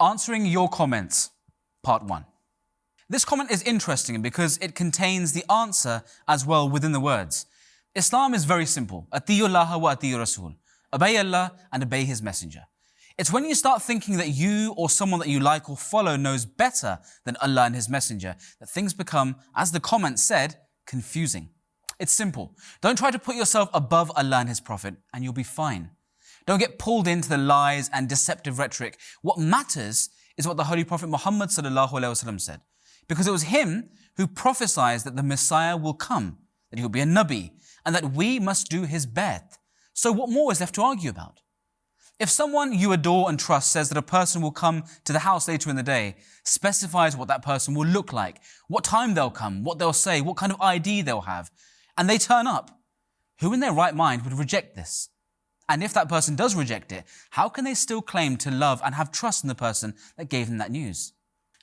Answering your comments, part 1. This comment is interesting because it contains the answer as well within the words. Islam is very simple. Atiyu Allah wa atiyu Rasul. Obey Allah and obey His Messenger. It's when you start thinking that you or someone that you like or follow knows better than Allah and His Messenger that things become, as the comment said, confusing. It's simple. Don't try to put yourself above Allah and His Prophet and you'll be fine. Don't get pulled into the lies and deceptive rhetoric. What matters is what the Holy Prophet Muhammad ﷺ said. Because it was him who prophesied that the Messiah will come, that he will be a Nabi, and that we must do his bai'at. So what more is left to argue about? If someone you adore and trust says that a person will come to the house later in the day, specifies what that person will look like, what time they'll come, what they'll say, what kind of ID they'll have, and they turn up, who in their right mind would reject this? And if that person does reject it, how can they still claim to love and have trust in the person that gave them that news?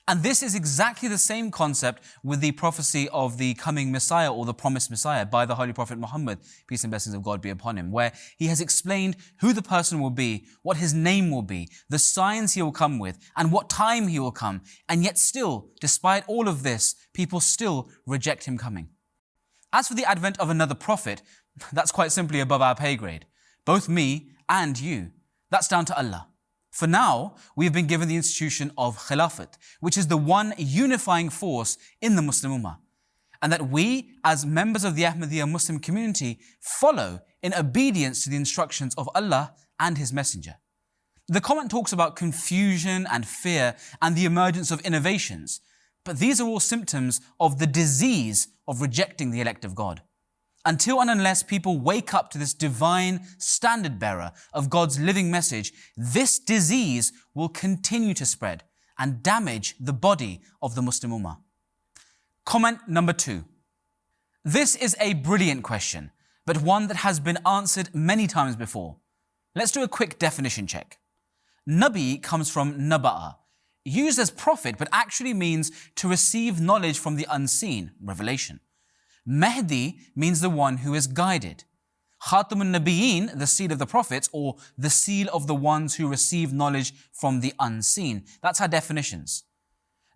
And this is exactly the same concept with the prophecy of the coming Messiah or the promised Messiah by the Holy Prophet Muhammad, peace and blessings of God be upon him, where he has explained who the person will be, what his name will be, the signs he will come with, and what time he will come. And yet still, despite all of this, people still reject him coming. As for the advent of another prophet, that's quite simply above our pay grade. Both me and you. That's down to Allah. For now, we have been given the institution of Khilafat, which is the one unifying force in the Muslim Ummah, and that we, as members of the Ahmadiyyat Muslim community, follow in obedience to the instructions of Allah and His Messenger. The comment talks about confusion and fear and the emergence of innovations, but these are all symptoms of the disease of rejecting the elect of God. Until and unless people wake up to this divine standard bearer of God's living message, this disease will continue to spread and damage the body of the Muslim Ummah. Comment number 2. This is a brilliant question, but one that has been answered many times before. Let's do a quick definition check. Nabi comes from naba'a, used as prophet, but actually means to receive knowledge from the unseen, revelation. Mahdi means the one who is guided. Khatme-Nabuwat, the seal of the prophets, or the seal of the ones who receive knowledge from the unseen. That's our definitions.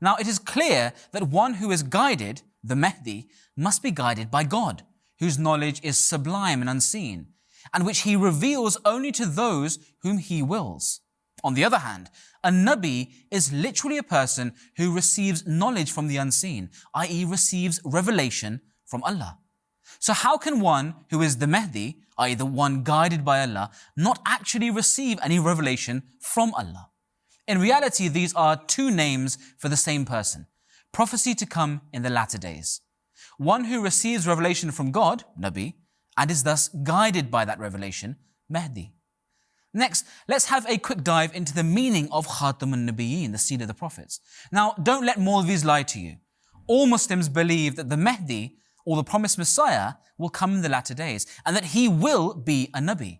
Now, it is clear that one who is guided, the Mahdi, must be guided by God, whose knowledge is sublime and unseen, and which He reveals only to those whom He wills. On the other hand, a Nabi is literally a person who receives knowledge from the unseen, i.e. receives revelation from Allah. So how can one who is the Mahdi, i.e. the one guided by Allah, not actually receive any revelation from Allah? In reality, these are two names for the same person, prophecy to come in the latter days. One who receives revelation from God, Nabi, and is thus guided by that revelation, Mahdi. Next, let's have a quick dive into the meaning of Khatme-Nabuwat, the seal of the prophets. Now, don't let Maulvis lie to you. All Muslims believe that the Mahdi, or the promised Messiah, will come in the latter days, and that he will be a Nabi.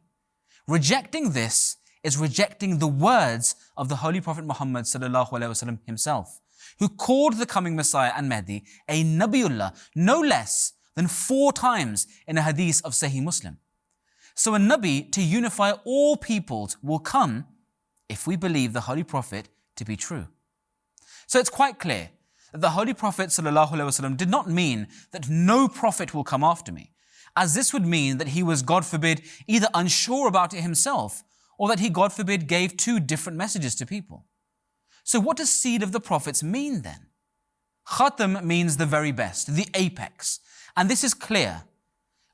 Rejecting this is rejecting the words of the Holy Prophet Muhammad ﷺ himself, who called the coming Messiah and Mahdi a Nabiullah no less than 4 times in a hadith of Sahih Muslim. So a Nabi to unify all peoples will come if we believe the Holy Prophet to be true. So it's quite clear that the Holy Prophet ﷺ did not mean that no prophet will come after me, as this would mean that he was, God forbid, either unsure about it himself or that he, God forbid, gave 2 different messages to people. So what does seed of the prophets mean then? Khatam means the very best, the apex, and this is clear.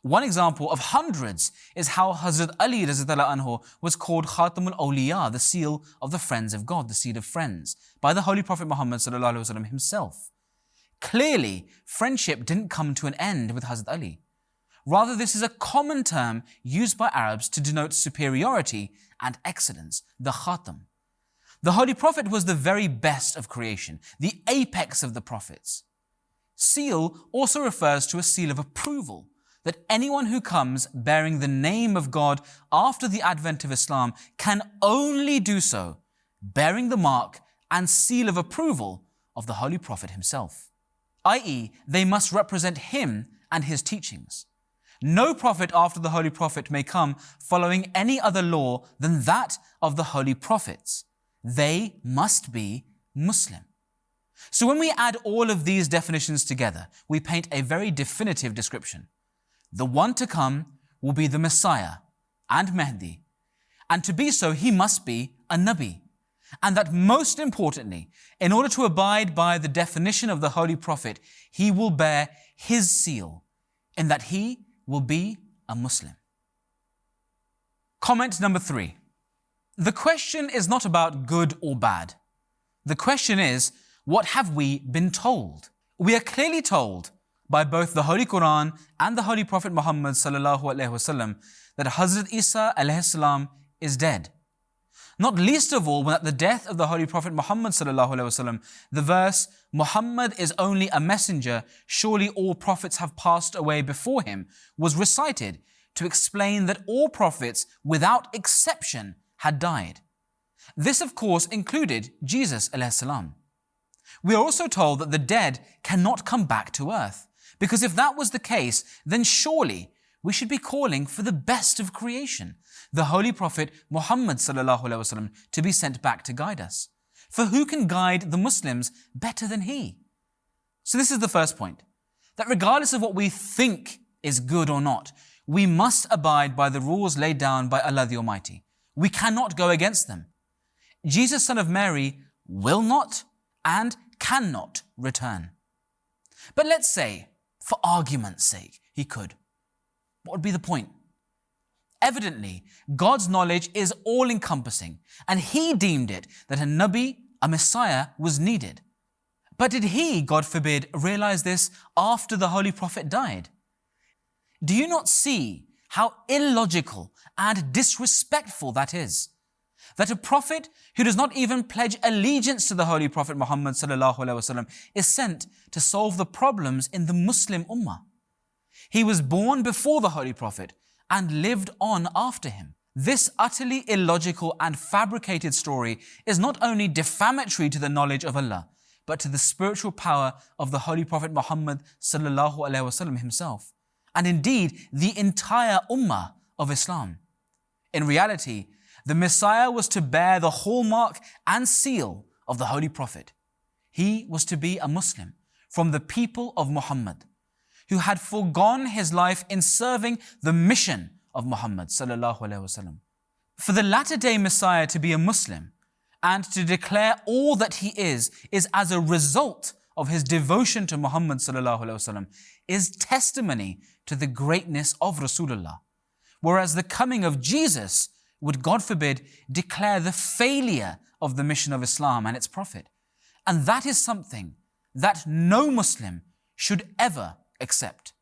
One example of hundreds is how Hazrat Ali anhu was called Khatamul Awliya, the seal of the friends of God, the seed of friends, by the Holy Prophet Muhammad himself. Clearly, friendship didn't come to an end with Hazrat Ali. Rather, this is a common term used by Arabs to denote superiority and excellence, the Khatam. The Holy Prophet was the very best of creation, the apex of the prophets. Seal also refers to a seal of approval, that anyone who comes bearing the name of God after the advent of Islam can only do so bearing the mark and seal of approval of the Holy Prophet himself, i.e. they must represent him and his teachings. No prophet after the Holy Prophet may come following any other law than that of the Holy Prophets. They must be Muslim. So when we add all of these definitions together, we paint a very definitive description. The one to come will be the Messiah and Mahdi, and to be so, he must be a Nabi. And that most importantly, in order to abide by the definition of the Holy Prophet, he will bear his seal, in that he will be a Muslim. Comment number 3. The question is not about good or bad. The question is, what have we been told? We are clearly told by both the Holy Quran and the Holy Prophet Muhammad sallallahu alaihi wasallam that Hazrat Isa alayhi salam is dead. Not least of all when at the death of the Holy Prophet Muhammad sallallahu alaihi wasallam, the verse, Muhammad is only a messenger, surely all prophets have passed away before him, was recited to explain that all prophets without exception had died. This of course included Jesus alayhi salam. We are also told that the dead cannot come back to earth, because if that was the case, then surely we should be calling for the best of creation, the Holy Prophet Muhammad sallallahu alaihi wasallam, to be sent back to guide us. For who can guide the Muslims better than he? So this is the first point, that regardless of what we think is good or not, we must abide by the rules laid down by Allah the Almighty. We cannot go against them. Jesus, son of Mary, will not and cannot return. But let's say, for argument's sake, he could. What would be the point? Evidently, God's knowledge is all-encompassing, and he deemed it that a Nabi, a Messiah, was needed. But did he, God forbid, realize this after the Holy Prophet died? Do you not see how illogical and disrespectful that is? That a prophet who does not even pledge allegiance to the Holy Prophet Muhammad sallallahu alaihi wasallam is sent to solve the problems in the Muslim Ummah. He was born before the Holy Prophet and lived on after him. This utterly illogical and fabricated story is not only defamatory to the knowledge of Allah, but to the spiritual power of the Holy Prophet Muhammad sallallahu alaihi wasallam himself, and indeed the entire Ummah of Islam. In reality, the Messiah was to bear the hallmark and seal of the Holy Prophet. He was to be a Muslim from the people of Muhammad, who had foregone his life in serving the mission of Muhammad sallallahu alaihi wasallam. For the latter-day Messiah to be a Muslim and to declare all that he is as a result of his devotion to Muhammad sallallahu alaihi wasallam, is testimony to the greatness of Rasulullah. Whereas the coming of Jesus would, God forbid, declare the failure of the mission of Islam and its prophet. And that is something that no Muslim should ever accept.